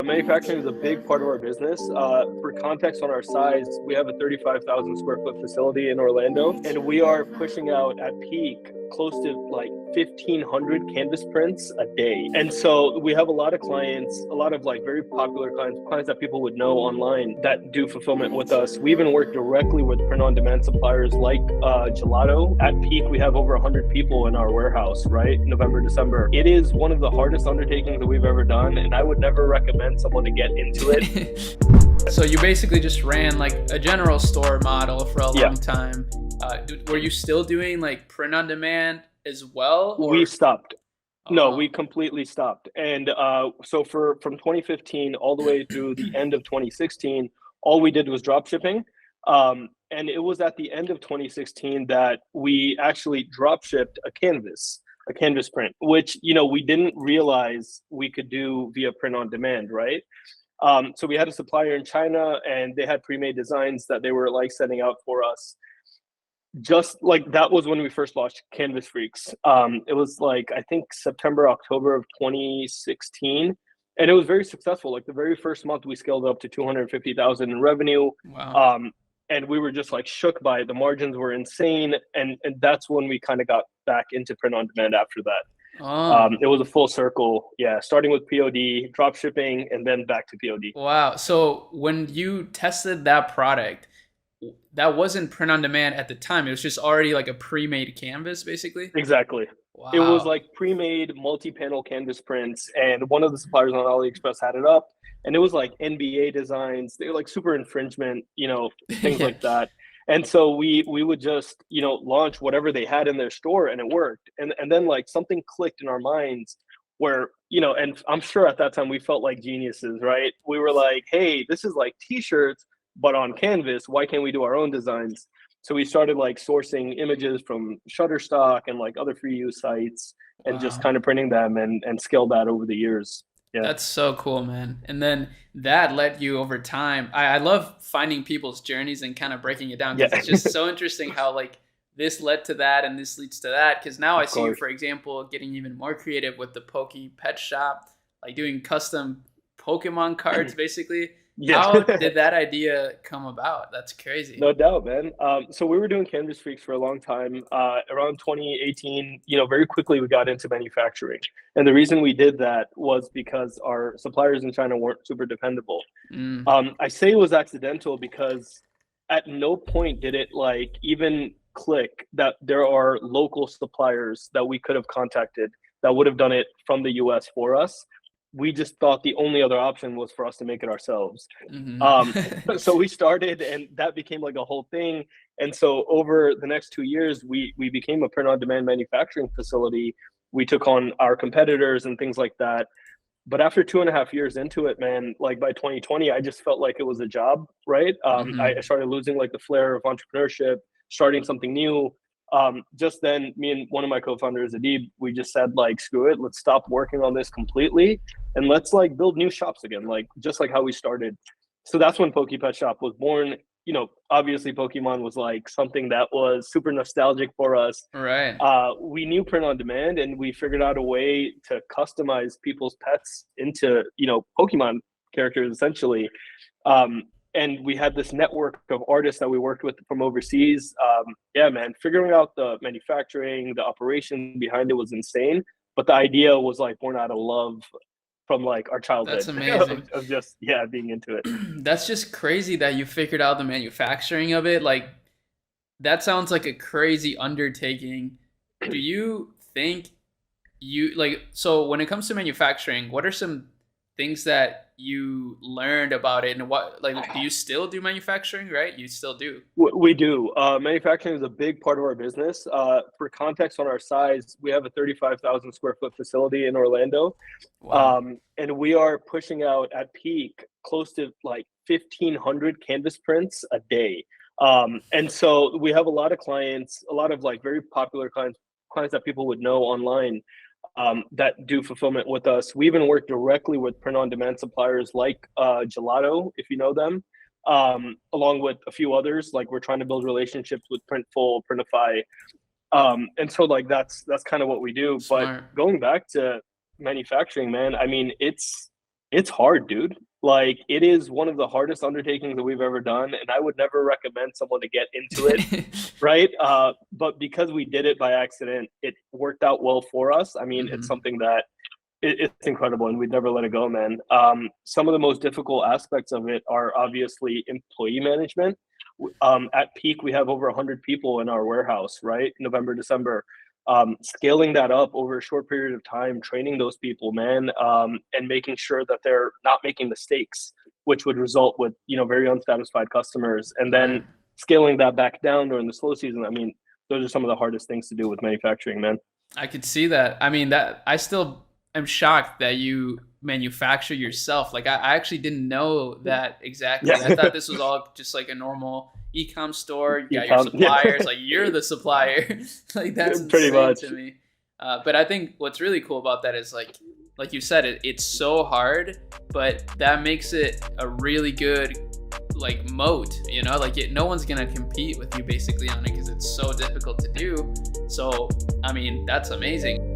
Manufacturing is a big part of our business. For context on our size, we have a 35,000 square foot facility in Orlando, and we are pushing out at peak close to like 1,500 canvas prints a day. And so we have a lot of clients, a lot of like very popular clients that people would know online that do fulfillment with us. We even work directly with print-on-demand suppliers like Gelato. At peak, we have over 100 people in our warehouse, right? November, December. It is one of the hardest undertakings that we've ever done, and I would never recommend someone to get into it. So you basically just ran like a general store model for a long time. Were you still doing like print on demand as well? Or? We stopped. No, we completely stopped. And so from 2015 all the way through the end of 2016, all we did was drop shipping. And it was at the end of 2016 that we actually drop shipped a canvas print, which, we didn't realize we could do via print on demand, right? So we had a supplier in China, and they had pre-made designs that they were like sending out for us. Just like that was when we first launched Canvas Freaks. It was like, I think September, October of 2016. And it was very successful. Like the very first month we scaled up to 250,000 in revenue. Wow. And we were just like shook by it. The margins were insane. And that's when we kind of got back into print on demand after that. It was a full circle. Yeah. Starting with POD, drop shipping, and then back to POD. Wow. So when you tested that product, that wasn't print on demand at the time. It was just already like a pre-made canvas, basically. Exactly. Wow. It was like pre-made multi-panel canvas prints, and one of the suppliers on AliExpress had it up, and it was like NBA designs. They were like super infringement, things like that. And so we would just, launch whatever they had in their store, and it worked. And then like something clicked in our minds where, and I'm sure at that time we felt like geniuses, right? We were like, hey, this is like t-shirts, but on canvas. Why can't we do our own designs? So we started like sourcing images from Shutterstock and like other free use sites, and just kind of printing them and scaled that over the years. Yeah. That's so cool, man. And then that led you over time. I love finding people's journeys and kind of breaking it down, because it's just so interesting how like this led to that and this leads to that. Because now I see you, for example, getting even more creative with the Poke Pet Shop, like doing custom Pokemon cards, basically. Yeah. How did that idea come about? That's crazy. No doubt, man. So we were doing Canvas Freaks for a long time. Around 2018, very quickly we got into manufacturing. And the reason we did that was because our suppliers in China weren't super dependable. I say it was accidental because at no point did it like even click that there are local suppliers that we could have contacted that would have done it from the US for us. We just thought the only other option was for us to make it ourselves. So we started, and that became like a whole thing. And so over the next 2 years, we became a print-on-demand manufacturing facility. We took on our competitors and things like that. But after 2.5 years into it, man, like by 2020, I just felt like it was a job, right? I started losing like the flair of entrepreneurship, starting something new. Just then, me and one of my co-founders, Adib, we just said like, screw it, let's stop working on this completely, and let's like build new shops again, like just like how we started. So that's when Poke Pet Shop was born. Obviously Pokemon was like something that was super nostalgic for us. Right. We knew print on demand, and we figured out a way to customize people's pets into, Pokemon characters essentially. And we had this network of artists that we worked with from overseas. Figuring out the manufacturing, the operation behind it was insane. But the idea was like born out of love from like our childhood. That's amazing. of just, being into it. That's just crazy that you figured out the manufacturing of it. Like, that sounds like a crazy undertaking. Do you think so when it comes to manufacturing, what are some things that you learned about it, and what, like, do you still do manufacturing? Right, you still do. We do. Manufacturing is a big part of our business. For context on our size, we have a 35,000 square foot facility in Orlando. Wow. And we are pushing out at peak close to like 1,500 canvas prints a day. And so we have a lot of clients, a lot of like very popular clients that people would know online, that do fulfillment with us. We even work directly with print-on-demand suppliers like Gelato, if you know them, along with a few others. Like we're trying to build relationships with Printful, Printify, and so like that's kind of what we do. Smart. But going back to manufacturing, man, I mean, it's It's hard, dude. Like, it is one of the hardest undertakings that we've ever done, and I would never recommend someone to get into it, right? But because we did it by accident, it worked out well for us. I mean, it's Hmm. something that it's incredible, and we'd never let it go, man. Some of the most difficult aspects of it are obviously employee management. At peak, we have over 100 people in our warehouse, right? November, December. Scaling that up over a short period of time, training those people, man, and making sure that they're not making mistakes, which would result with, very unsatisfied customers. And Right. then scaling that back down during the slow season. I mean, those are some of the hardest things to do with manufacturing, man. I could see that. I mean, that I still am shocked that you manufacture yourself. Like I actually didn't know that exactly. I Yeah. thought this was all just like a normal e-com store. You You got your count, yeah. suppliers, like you're the supplier. Like that's Pretty insane much. to me. But I think what's really cool about that is like you said, it's so hard, but that makes it a really good like moat. Like no one's gonna compete with you basically on it because it's so difficult to do. So I mean, that's amazing.